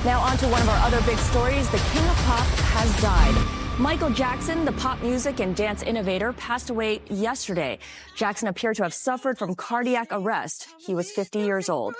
Now on to one of our other big stories. The king of pop has died. Michael Jackson, the pop music and dance innovator, passed away yesterday. Jackson appeared to have suffered from cardiac arrest. He was 50 years old.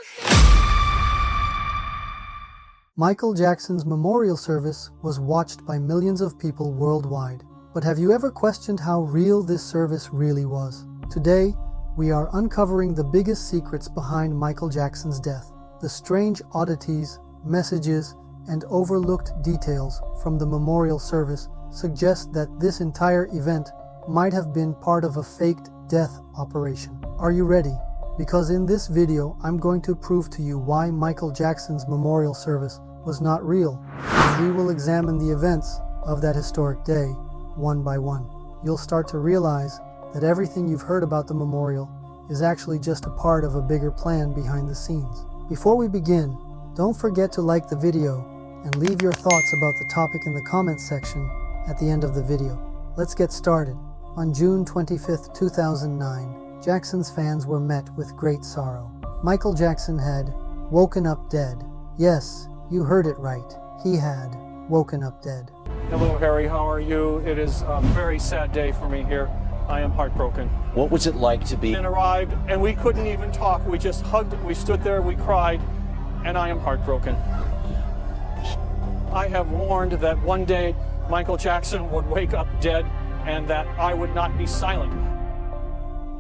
Michael Jackson's memorial service was watched by millions of people worldwide. But have you ever questioned how real this service really was? Today, we are uncovering the biggest secrets behind Michael Jackson's death. The strange oddities, messages, and overlooked details from the memorial service suggest that this entire event might have been part of a faked death operation. Are you ready? Because in this video, I'm going to prove to you why Michael Jackson's memorial service was not real, and we will examine the events of that historic day, one by one. You'll start to realize that everything you've heard about the memorial is actually just a part of a bigger plan behind the scenes. Before we begin, don't forget to like the video and leave your thoughts about the topic in the comments section at the end of the video. Let's get started. On June 25, 2009, Jackson's fans were met with great sorrow. Michael Jackson had woken up dead. Yes, you heard it right. He had woken up dead. Hello, Harry. How are you? It is a very sad day for me here. I am heartbroken. What was it like to be? And arrived, and we couldn't even talk. We just hugged. We stood there. We cried, and I am heartbroken. I have warned that one day Michael Jackson would wake up dead, and that I would not be silent.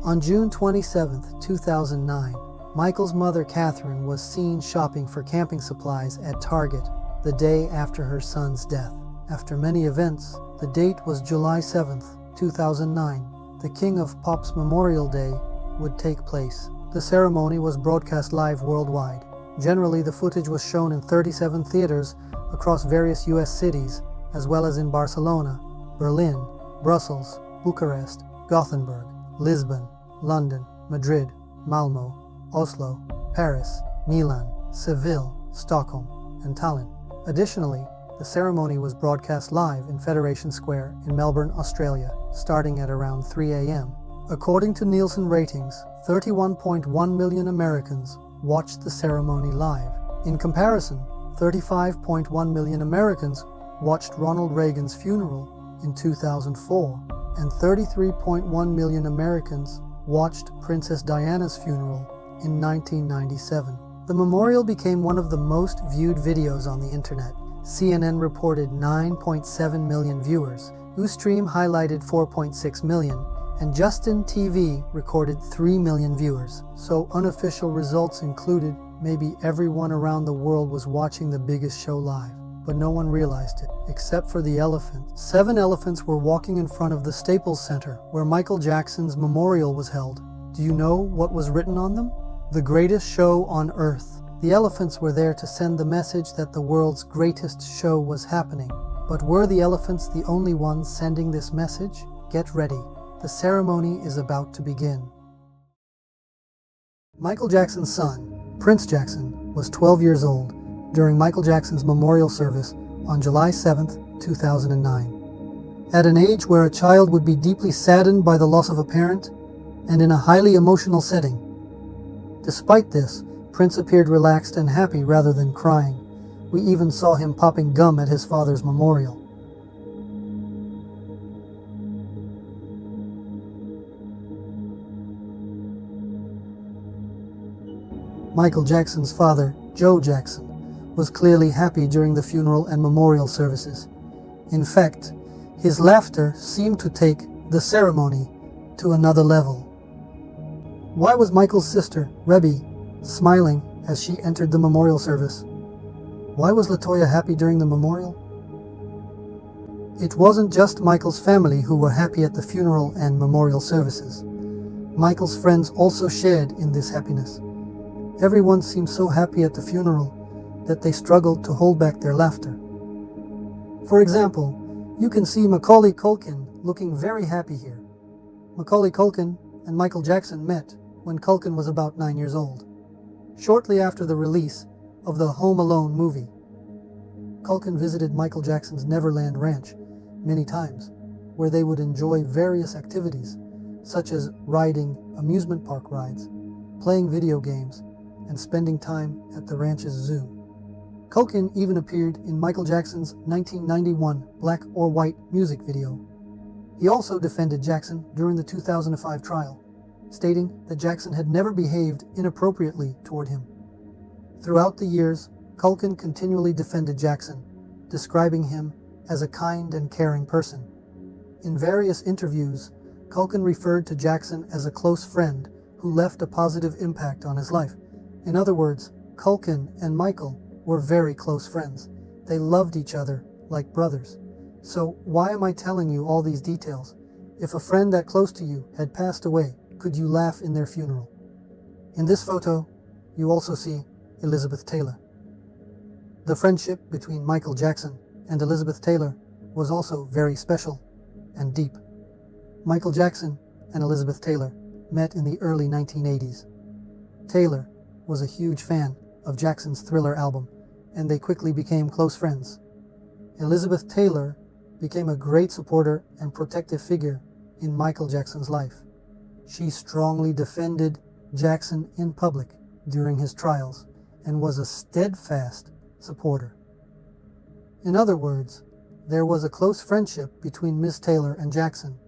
On June 27, 2009, Michael's mother, Catherine, was seen shopping for camping supplies at Target the day after her son's death. After many events, the date was July 7, 2009. The King of Pop's Memorial Day would take place. The ceremony was broadcast live worldwide. Generally, the footage was shown in 37 theaters across various US cities, as well as in Barcelona, Berlin, Brussels, Bucharest, Gothenburg, Lisbon, London, Madrid, Malmo, Oslo, Paris, Milan, Seville, Stockholm, and Tallinn. Additionally, the ceremony was broadcast live in Federation Square in Melbourne, Australia, starting at around 3 a.m. According to Nielsen ratings, 31.1 million Americans watched the ceremony live. In comparison, 35.1 million Americans watched Ronald Reagan's funeral in 2004, and 33.1 million Americans watched Princess Diana's funeral in 1997. The memorial became one of the most viewed videos on the internet. CNN reported 9.7 million viewers, Ustream highlighted 4.6 million, and Justin TV recorded 3 million viewers. So unofficial results included maybe everyone around the world was watching the biggest show live. But no one realized it, except for the elephant. 7 elephants were walking in front of the Staples Center, where Michael Jackson's memorial was held. Do you know what was written on them? The greatest show on earth. The elephants were there to send the message that the world's greatest show was happening. But were the elephants the only ones sending this message? Get ready. The ceremony is about to begin. Michael Jackson's son, Prince Jackson, was 12 years old during Michael Jackson's memorial service on July 7, 2009. At an age where a child would be deeply saddened by the loss of a parent, and in a highly emotional setting. Despite this, Prince appeared relaxed and happy rather than crying. We even saw him popping gum at his father's memorial. Michael Jackson's father, Joe Jackson, was clearly happy during the funeral and memorial services. In fact, his laughter seemed to take the ceremony to another level. Why was Michael's sister, Rebby, smiling as she entered the memorial service? Why was Latoya happy during the memorial? It wasn't just Michael's family who were happy at the funeral and memorial services. Michael's friends also shared in this happiness. Everyone seemed so happy at the funeral that they struggled to hold back their laughter. For example, you can see Macaulay Culkin looking very happy here. Macaulay Culkin and Michael Jackson met when Culkin was about 9 years old, shortly after the release of the Home Alone movie. Culkin visited Michael Jackson's Neverland Ranch many times, where they would enjoy various activities, such as riding amusement park rides, playing video games, and spending time at the ranch's zoo. Culkin even appeared in Michael Jackson's 1991 Black or White music video. He also defended Jackson during the 2005 trial, stating that Jackson had never behaved inappropriately toward him. Throughout the years, Culkin continually defended Jackson, describing him as a kind and caring person. In various interviews, Culkin referred to Jackson as a close friend who left a positive impact on his life. In other words, Culkin and Michael were very close friends. They loved each other like brothers. So why am I telling you all these details? If a friend that close to you had passed away, could you laugh in their funeral? In this photo, you also see Elizabeth Taylor. The friendship between Michael Jackson and Elizabeth Taylor was also very special and deep. Michael Jackson and Elizabeth Taylor met in the early 1980s. Taylor was a huge fan of Jackson's Thriller album, and they quickly became close friends. Elizabeth Taylor became a great supporter and protective figure in Michael Jackson's life. She strongly defended Jackson in public during his trials and was a steadfast supporter. In other words, there was a close friendship between Miss Taylor and Jackson.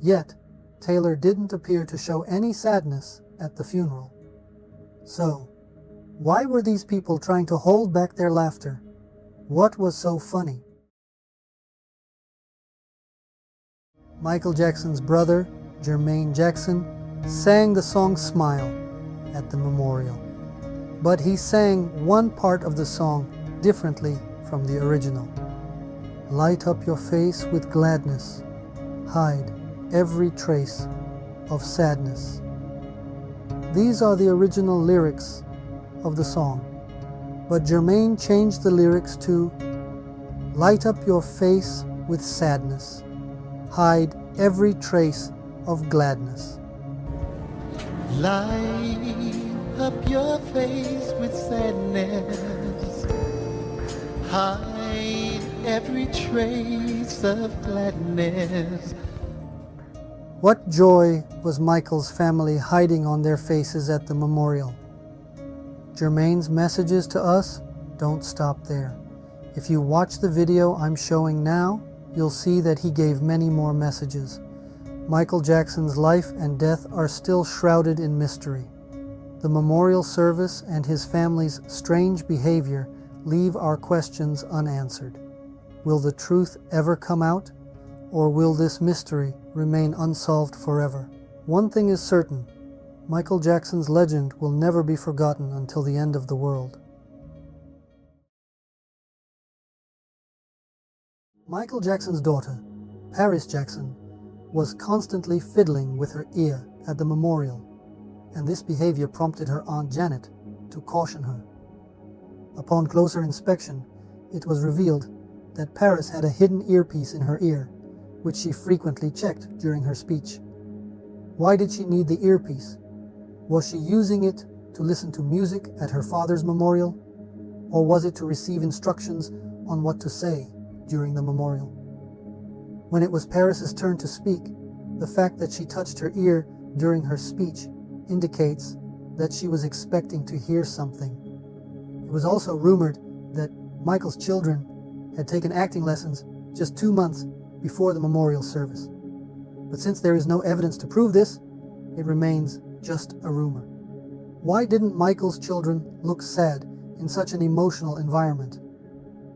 Yet, Taylor didn't appear to show any sadness at the funeral. So, why were these people trying to hold back their laughter? What was so funny? Michael Jackson's brother, Jermaine Jackson, sang the song Smile at the memorial. But he sang one part of the song differently from the original. Light up your face with gladness, hide every trace of sadness. These are the original lyrics of the song, but Jermaine changed the lyrics to light up your face with sadness, hide every trace of gladness. Light up your face with sadness, hide every trace of gladness. What joy was Michael's family hiding on their faces at the memorial? Jermaine's messages to us don't stop there. If you watch the video I'm showing now, you'll see that he gave many more messages. Michael Jackson's life and death are still shrouded in mystery. The memorial service and his family's strange behavior leave our questions unanswered. Will the truth ever come out? Or will this mystery remain unsolved forever? One thing is certain, Michael Jackson's legend will never be forgotten until the end of the world. Michael Jackson's daughter, Paris Jackson, was constantly fiddling with her ear at the memorial, and this behavior prompted her Aunt Janet to caution her. Upon closer inspection, it was revealed that Paris had a hidden earpiece in her ear, which she frequently checked during her speech. Why did she need the earpiece? Was she using it to listen to music at her father's memorial? Or was it to receive instructions on what to say during the memorial? When it was Paris's turn to speak, the fact that she touched her ear during her speech indicates that she was expecting to hear something. It was also rumored that Michael's children had taken acting lessons just 2 months before the memorial service. But since there is no evidence to prove this, it remains just a rumor. Why didn't Michael's children look sad in such an emotional environment?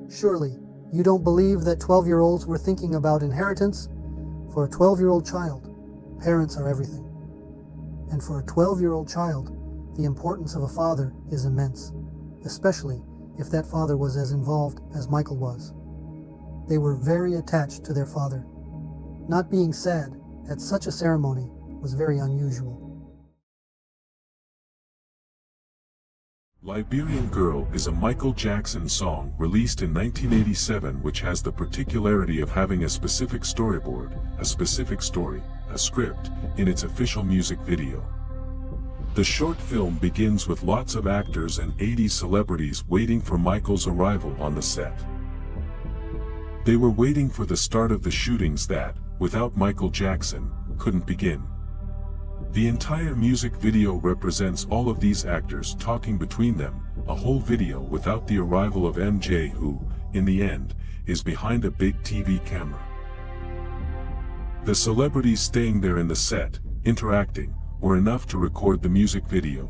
Surely, you don't believe that 12-year-olds were thinking about inheritance? For a 12-year-old child, parents are everything. And for a 12-year-old child, the importance of a father is immense, especially if that father was as involved as Michael was. They were very attached to their father. Not being sad at such a ceremony was very unusual. Liberian Girl is a Michael Jackson song released in 1987 which has the particularity of having a specific storyboard, a specific story, a script, in its official music video. The short film begins with lots of actors and 80s celebrities waiting for Michael's arrival on the set. They were waiting for the start of the shootings that, without Michael Jackson, couldn't begin. The entire music video represents all of these actors talking between them, a whole video without the arrival of MJ, who, in the end, is behind a big TV camera. The celebrities staying there in the set, interacting, were enough to record the music video.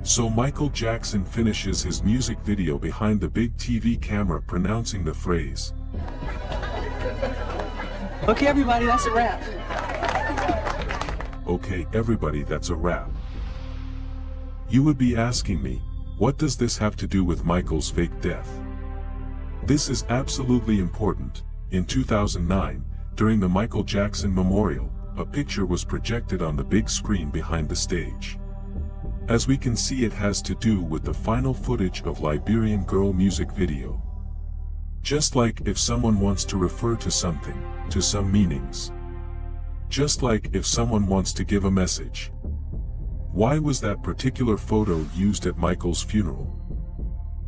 So Michael Jackson finishes his music video behind the big TV camera pronouncing the phrase, "Okay, everybody, that's a wrap." "Okay, everybody, that's a wrap." You would be asking me, what does this have to do with Michael's fake death? This is absolutely important. In 2009, during the Michael Jackson Memorial, a picture was projected on the big screen behind the stage. As we can see, it has to do with the final footage of Liberian Girl music video. Just like if someone wants to refer to something, to some meanings. Just like if someone wants to give a message. Why was that particular photo used at Michael's funeral?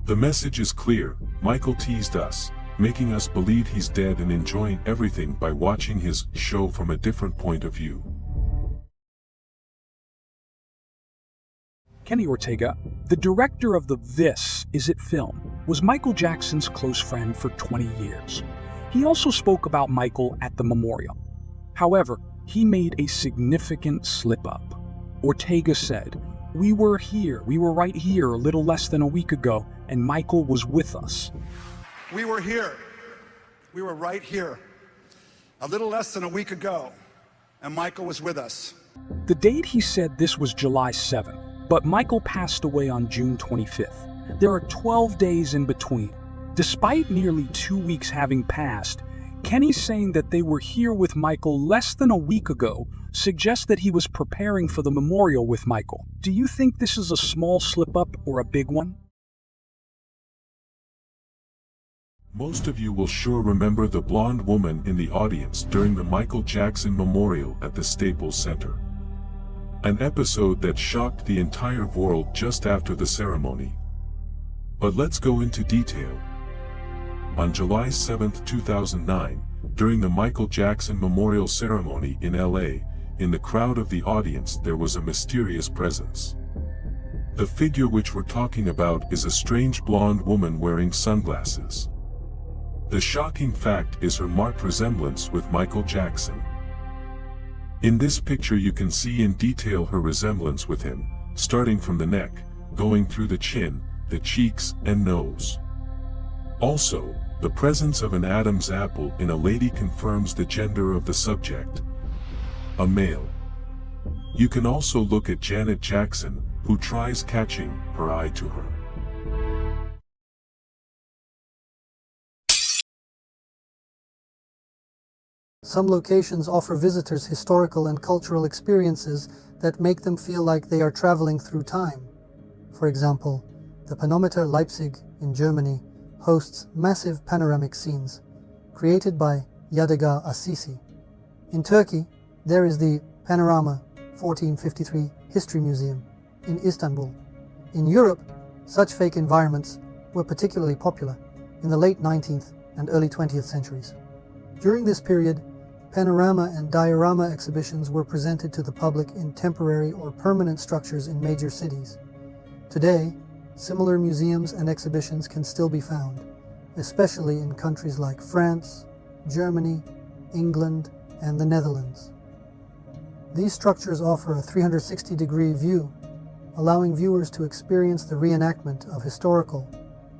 The message is clear: Michael teased us, making us believe he's dead and enjoying everything by watching his show from a different point of view. Kenny Ortega, the director of the This Is It film, was Michael Jackson's close friend for 20 years. He also spoke about Michael at the memorial. However, he made a significant slip-up. Ortega said, we were right here a little less than a week ago, and Michael was with us." We were here. We were right here a little less than a week ago, and Michael was with us. The date he said this was July 7th, but Michael passed away on June 25th. There are 12 days in between. Despite nearly 2 weeks having passed, Kenny saying that they were here with Michael less than a week ago suggests that he was preparing for the memorial with Michael. Do you think this is a small slip-up or a big one? Most of you will sure remember the blonde woman in the audience during the Michael Jackson Memorial at the Staples Center. An episode that shocked the entire world just after the ceremony. But let's go into detail. On July 7, 2009, during the Michael Jackson Memorial Ceremony in LA, in the crowd of the audience there was a mysterious presence. The figure which we're talking about is a strange blonde woman wearing sunglasses. The shocking fact is her marked resemblance with Michael Jackson. In this picture you can see in detail her resemblance with him, starting from the neck, going through the chin, the cheeks and nose. Also, the presence of an Adam's apple in a lady confirms the gender of the subject. A male. You can also look at Janet Jackson, who tries catching her eye to her. Some locations offer visitors historical and cultural experiences that make them feel like they are traveling through time. For example, the Panometer Leipzig in Germany hosts massive panoramic scenes, created by Yadigar Assisi. In Turkey, there is the Panorama 1453 History Museum in Istanbul. In Europe, such fake environments were particularly popular in the late 19th and early 20th centuries. During this period, panorama and diorama exhibitions were presented to the public in temporary or permanent structures in major cities. Today, similar museums and exhibitions can still be found, especially in countries like France, Germany, England, and the Netherlands. These structures offer a 360-degree view, allowing viewers to experience the reenactment of historical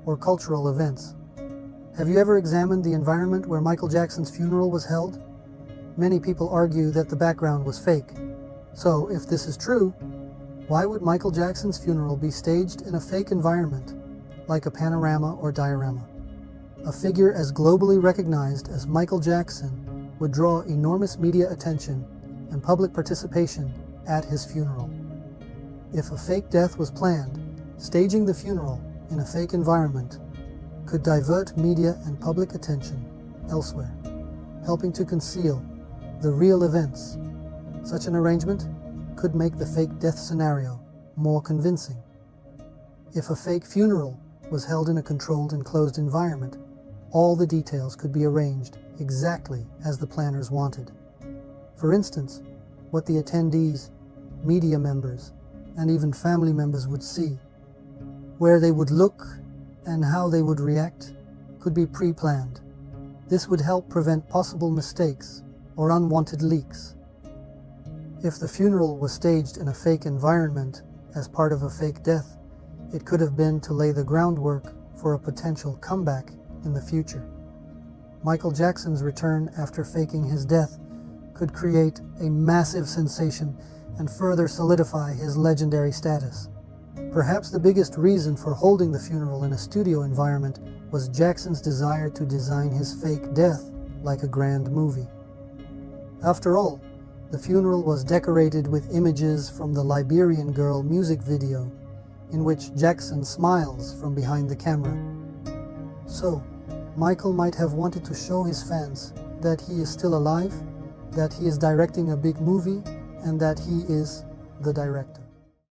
or cultural events. Have you ever examined the environment where Michael Jackson's funeral was held? Many people argue that the background was fake. So, if this is true, why would Michael Jackson's funeral be staged in a fake environment, like a panorama or diorama? A figure as globally recognized as Michael Jackson would draw enormous media attention and public participation at his funeral. If a fake death was planned, staging the funeral in a fake environment could divert media and public attention elsewhere, helping to conceal the real events. Such an arrangement could make the fake death scenario more convincing. If a fake funeral was held in a controlled and closed environment, all the details could be arranged exactly as the planners wanted. For instance, what the attendees, media members, and even family members would see where they would look and how they would react could be pre-planned. This would help prevent possible mistakes or unwanted leaks. If the funeral was staged in a fake environment as part of a fake death, it could have been to lay the groundwork for a potential comeback in the future. Michael Jackson's return after faking his death could create a massive sensation and further solidify his legendary status. Perhaps the biggest reason for holding the funeral in a studio environment was Jackson's desire to design his fake death like a grand movie. After all, the funeral was decorated with images from the Liberian Girl music video, in which Jackson smiles from behind the camera. So, Michael might have wanted to show his fans that he is still alive, that he is directing a big movie, and that he is the director.